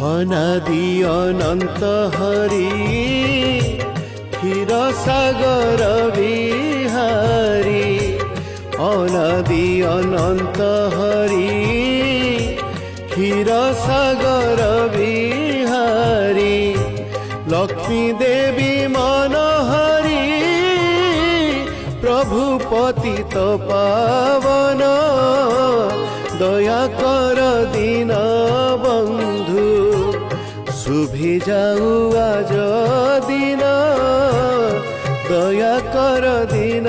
অনাদি অনন্ত হরি ক্ষীর সাগর বিহারী অনাদি অনন্ত হরি ক্ষীর সাগর বিহারী লক্ষ্মী দেবী মনোহরি প্রভু পতিত পাবন দয়া কর দীন বন্ধু শুভি যাও আজ দিন দয়া কর দীন